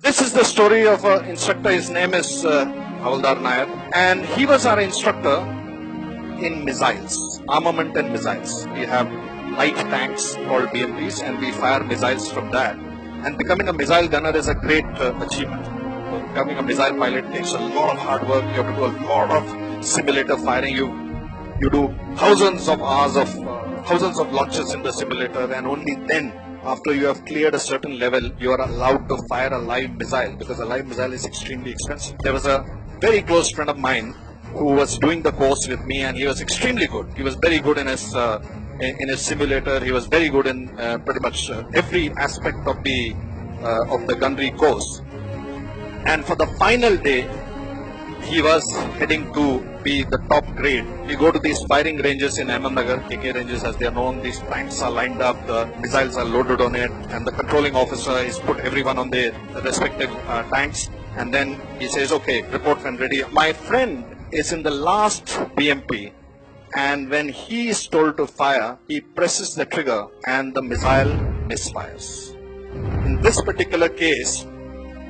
This is the story of an instructor. His name is Havaldar Nair, and he was our instructor in missiles, armament and missiles. We have light tanks called BMPs, and we fire missiles from that. And becoming a missile gunner is a great achievement. So becoming a missile pilot takes a lot of hard work. You have to do a lot of simulator firing. You do thousands of hours of thousands of launches in the simulator, and only then, after you have cleared a certain level, you are allowed to fire a live missile, because a live missile is extremely expensive. There was a very close friend of mine who was doing the course with me, and he was extremely good. He was very good in his simulator. He was very good in pretty much every aspect of the gunnery course. And for the final day, he was heading to be the top grade. We go to these firing ranges in Ahmednagar, KK ranges as they are known. These tanks are lined up, the missiles are loaded on it, and the controlling officer has put everyone on their respective tanks. And then he says, okay, report when ready. My friend is in the last BMP, and when he is told to fire, he presses the trigger and the missile misfires. In this particular case,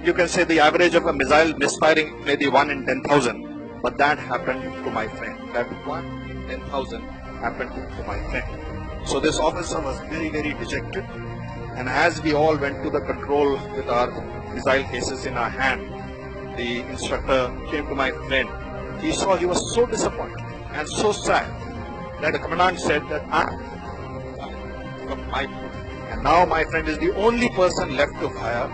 you can say the average of a missile misfiring may be 1 in 10,000, but that happened to my friend. That 1 in 10,000 happened to my friend. So this officer was very, very dejected, and as we all went to the control with our missile cases in our hand, the instructor came to my friend. He saw he was so disappointed and so sad that the commandant said that and now my friend is the only person left to fire.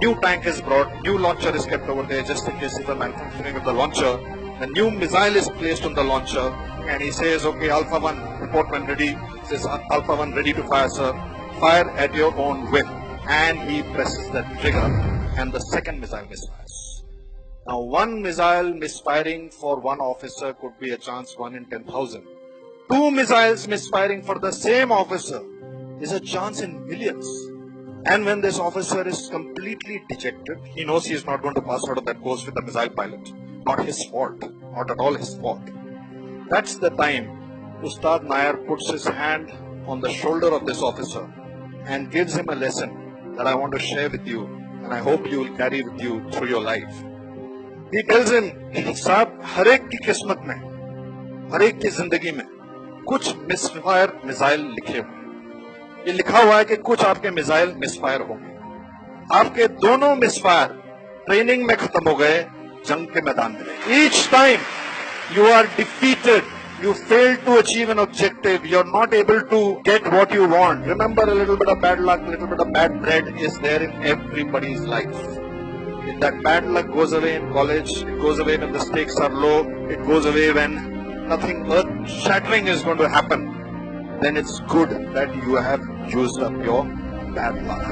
New tank is brought, new launcher is kept over there just in case of the manufacturing of the launcher. The new missile is placed on the launcher, and he says, okay, Alpha 1, report when ready. He says, Alpha 1 ready to fire, sir. Fire at your own whim. And he presses the trigger, and the second missile misfires. Now, one missile misfiring for one officer could be a chance 1 in 10,000. Two missiles misfiring for the same officer is a chance in millions. And when this officer is completely dejected, he knows he is not going to pass out of that course with a missile pilot. Not his fault. Not at all his fault. That's the time Ustad Nair puts his hand on the shoulder of this officer and gives him a lesson that I want to share with you, and I hope you will carry with you through your life. He tells him, Saab, हर एक की किस्मत में, हर एक की जिंदगी में कुछ misfire missile लिखे हुए। ये लिखा हुआ है कि कुछ आपके मिसाइल मिसफायर होंगे। आपके दोनों मिसफायर ट्रेनिंग में खत्म हो गए, जंग के मैदान में। Each time you are defeated, you fail to achieve an objective, you are not able to get what you want. Remember, a little bit of bad luck, a little bit of bad bread is there in everybody's life. If that bad luck goes away in college, it goes away when the stakes are low, it goes away when nothing earth-shattering is going to happen, then it's good that you have used up your bad luck.